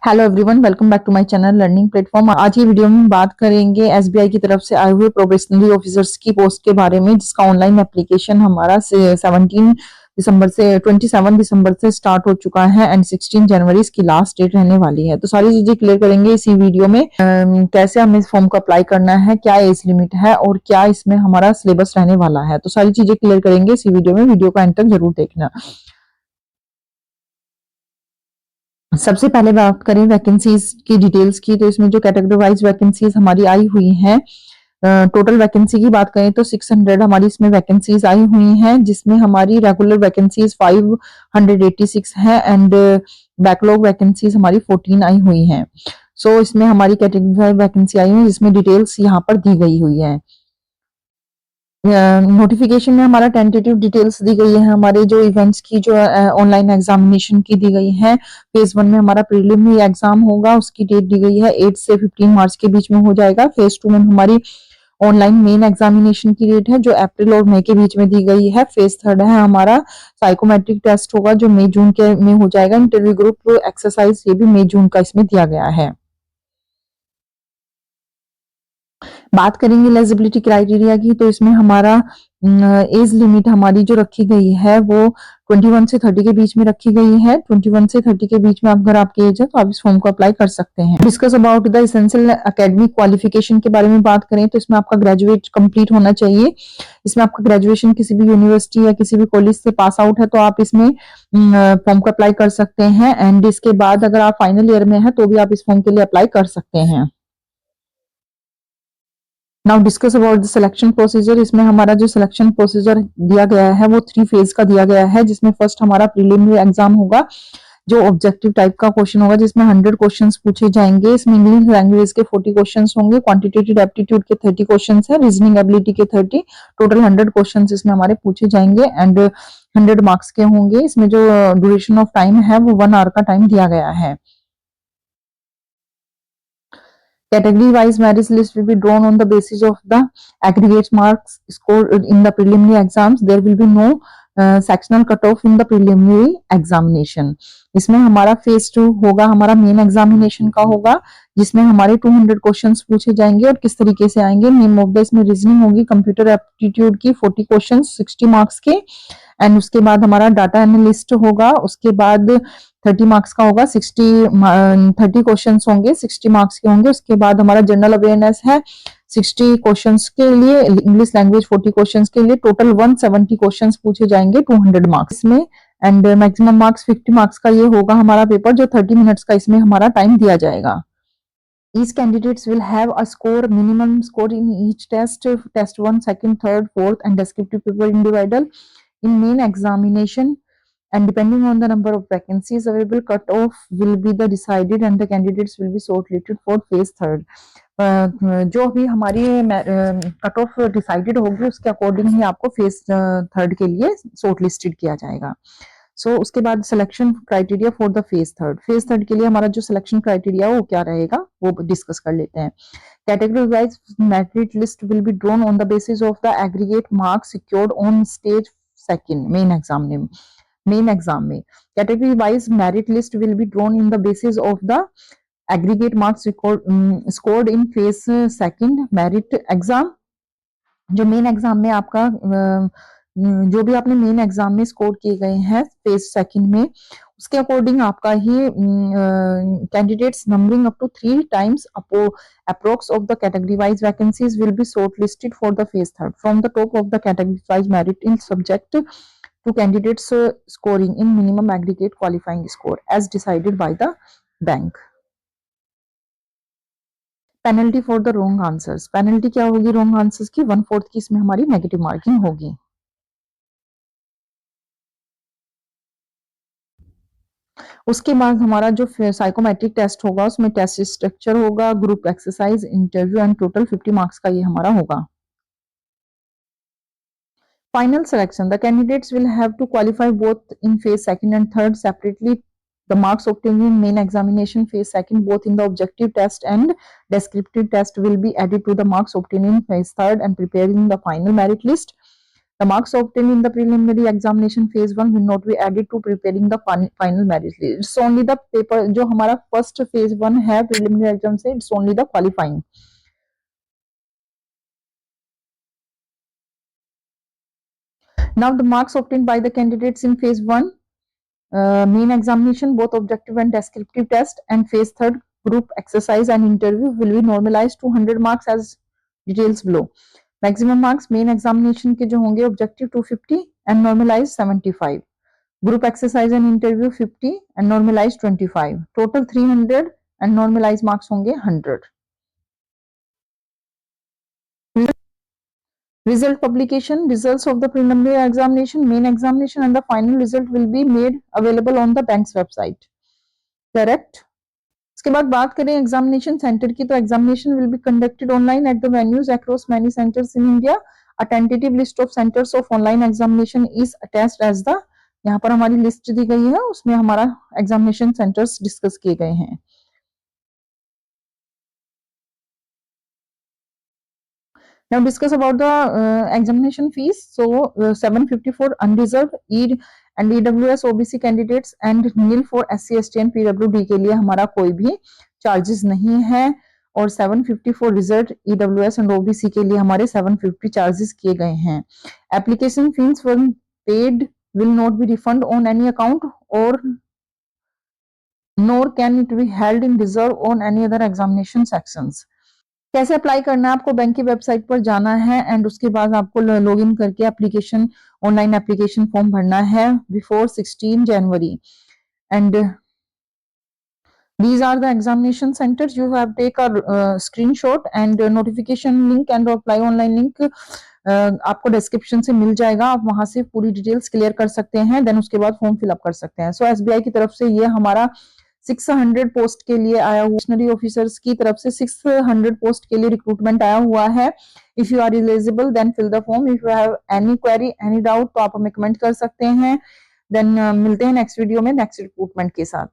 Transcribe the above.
Hello everyone, welcome back to my channel learning platform. आज की video में बात करेंगे एसबीआई की तरफ से आए हुए प्रोबेशनरी ऑफिसर्स की पोस्ट के बारे में, जिसका ऑनलाइन एप्लीकेशन हमारा 27 दिसंबर से स्टार्ट हो चुका है एंड 16 जनवरी इसकी लास्ट डेट रहने वाली है। तो सारी चीजें क्लियर करेंगे इसी वीडियो में। कैसे हमें इस फॉर्म को अप्लाई करना है, क्या एज लिमिट है और क्या इसमें हमारा सिलेबस रहने वाला है, तो सारी चीजें क्लियर करेंगे इसी वीडियो में। वीडियो को एंड तक जरूर देखना। सबसे पहले बात करें वैकेंसीज की डिटेल्स की, तो इसमें जो कैटेगरी वाइज वैकेंसीज हमारी आई हुई हैं, टोटल वैकेंसी की बात करें तो 600 हमारी इसमें वैकेंसीज आई हुई हैं, जिसमें हमारी रेगुलर वैकेंसीज 586 है एंड बैकलॉग वैकेंसीज हमारी 14 आई हुई हैं। सो इसमें हमारी कैटेगरी वैकेंसी आई हुई है, जिसमें डिटेल्स यहाँ पर दी गई हुई है। नोटिफिकेशन में हमारा टेंटेटिव डिटेल्स दी गई है, हमारे जो इवेंट्स की जो ऑनलाइन एग्जामिनेशन की दी गई है। फेज 1 में हमारा प्रीलिमिनरी एग्जाम होगा, उसकी डेट दी गई है 8 से 15 मार्च के बीच में हो जाएगा। फेज 2 में हमारी ऑनलाइन मेन एग्जामिनेशन की डेट है, जो अप्रैल और मई के बीच में दी गई है। फेज 3 है हमारा साइकोमेट्रिक टेस्ट होगा, जो मई जून के में हो जाएगा। इंटरव्यू ग्रुप एक्सरसाइज ये भी मई जून का इसमें दिया गया है। बात करेंगे एलिजिबिलिटी क्राइटेरिया की, तो इसमें हमारा एज लिमिट हमारी जो रखी गई है वो 21 से 30 के बीच में रखी गई है। 21 से 30 के बीच में अगर आपकी एज है तो आप इस फॉर्म को अप्लाई कर सकते हैं। Discuss about the essential academic qualification के बारे में बात करें तो इसमें आपका ग्रेजुएट कंप्लीट होना चाहिए। इसमें आपका ग्रेजुएशन किसी भी यूनिवर्सिटी या किसी भी कॉलेज से पास आउट है तो आप इसमें फॉर्म को अप्लाई कर सकते हैं। एंड इसके बाद अगर आप फाइनल ईयर में है तो भी आप इस फॉर्म के लिए अप्लाई कर सकते हैं। Now discuss about the selection procedure. इसमें हमारा जो सिलेक्शन प्रोसीजर दिया गया है वो 3 फेज का दिया गया है, जिसमें फर्स्ट हमारा प्रीलिमिनरी एग्जाम होगा, जो ऑब्जेक्टिव टाइप का क्वेश्चन होगा, जिसमें 100 क्वेश्चंस पूछे जाएंगे। इसमें इंग्लिश लैंग्वेज के 40 क्वेश्चंस होंगे, क्वांटिटेटिव एप्टीट्यूड के 30 क्वेश्चंस है, रीजनिंग एबिलिटी के 30, टोटल 100 क्वेश्चंस इसमें हमारे पूछे जाएंगे एंड 100 मार्क्स के होंगे। इसमें जो ड्यूरेशन ऑफ टाइम है वो 1 आवर का टाइम दिया गया है। Category wise merit list will be drawn on the basis of the aggregate marks scored in the preliminary exams. There will be no sectional cutoff in the preliminary examination. इसमें हमारा phase 2 होगा, हमारा main examination का होगा, जिसमें हमारे 200 questions पूछे जाएंगे। और किस तरीके से आएंगे, नेम ऑफ द इसमें रीजनिंग होगी, कंप्यूटर एप्टीट्यूड की 40 क्वेश्चंस 60 मार्क्स के एंड उसके बाद हमारा डाटा एनालिस्ट होगा, उसके बाद 30 मार्क्स का होगा। 30 क्वेश्चंस होंगे, 60 मार्क्स के होंगे। उसके बाद हमारा जनरल अवेयरनेस है 60 क्वेश्चंस के लिए, इंग्लिश लैंग्वेज 40 क्वेश्चंस के लिए, टोटल 170 क्वेश्चंस पूछे जाएंगे 200 मार्क्स में एंड मैक्सिमम मार्क्स 50 मार्क्स का ये होगा हमारा पेपर, जो 30 मिनट्स का इसमें हमारा टाइम दिया जाएगा। Each candidates will have a score, minimum score in each test, test 1, 2nd, 3rd, 4th and descriptive paper individual in main examination, and depending on the number of vacancies available, cut-off will be the decided and the candidates will be shortlisted for phase 3rd. जो भी हमारी cut off decided होगी उसके according ही आपको phase 3rd के लिए shortlisted किया जाएगा। उसके बाद selection criteria for the phase 3rd के लिए हमारा जो सिलेक्शन क्राइटेरिया वो क्या रहेगा वो डिस्कस कर लेते हैं। Category wise merit list will be drawn on the basis of the aggregate marks secured on stage 2nd main exam में। Category wise merit list will be drawn in the basis of the aggregate marks scored in phase 2nd merit exam. जो main exam में आपका जो भी आपने main exam में score किए गए हैं फेज 2nd में, उसके अकॉर्डिंग आपका ही candidates numbering up to 3 times approx of the category wise vacancies will be shortlisted for the phase 3rd from the top of the category wise merit in subject to candidates scoring in minimum aggregate qualifying score as decided by the bank. Penalty for the wrong answers. Penalty क्या होगी wrong answers की, 1/4 की इसमें हमारी negative marking होगी। उसके बाद हमारा जो साइकोमेट्रिक टेस्ट होगा उसमें टेस्ट स्ट्रक्चर होगा, group exercise, interview and total 50 marks का ये हमारा होगा। Final selection, the candidates will have to qualify both in phase 2nd and 3rd separately. The marks obtained in main examination phase 2nd both in the objective test and descriptive test will be added to the marks obtained in phase 3rd and preparing the final merit list. The marks obtained in the preliminary examination phase 1 will not be added to preparing the final merit list. It's only the paper जो हमारा first phase 1 है preliminary exam से, it's only the qualifying. Now the marks obtained by the candidates in phase 1 main examination, both objective and descriptive test, and phase 3rd group exercise and interview will be normalized to 100 marks as details below. Maximum marks main examination के जो होंगे objective 250 and normalized 75, group exercise and interview 50 and normalized 25, total 300 and normalized marks होंगे 100. Result publication, results of the preliminary examination, main examination and the final result will be made available on the bank's website. Correct? इसके बाद बात करें examination centre की, तो examination will be conducted online at the venues across many centres in India. A tentative list of centres of online examination is attached as the, यहाँ पर हमारी list दी गई है, उसमें हमारा एग्जामिनेशन सेंटर्स डिस्कस किए गए हैं. Now discuss about the examination fees. So 750 for unreserved and EWS OBC candidates and nil for SC ST and PWD के लिए हमारा कोई भी चार्जेस नहीं है, और 750 for reserved EWS and OBC के लिए हमारे 750 चार्जेस किए गए हैं. Application fees when paid will not be refunded on any account or nor can it be held in reserve on any other examination sections. कैसे अप्लाई करना है, आपको बैंक की वेबसाइट पर जाना है एंड उसके बाद आपको लॉगिन करके एप्लीकेशन, ऑनलाइन एप्लीकेशन फॉर्म भरना है before 16 January. And these are the examination centers. You have take a screenshot and notification link and apply online link आपको डिस्क्रिप्शन से मिल जाएगा, आप वहां से पूरी डिटेल्स क्लियर कर सकते हैं, देन उसके बाद फॉर्म फिलअप कर सकते हैं. सो एसबीआई की तरफ से ये हमारा 600 पोस्ट के लिए आया हुआ, मिशनरी ऑफिसर्स की तरफ से 600 पोस्ट के लिए रिक्रूटमेंट आया हुआ है. If you are eligible then fill the form. If you have any query any doubt तो आप हमें कमेंट कर सकते हैं. देन मिलते हैं नेक्स्ट वीडियो में नेक्स्ट रिक्रूटमेंट के साथ.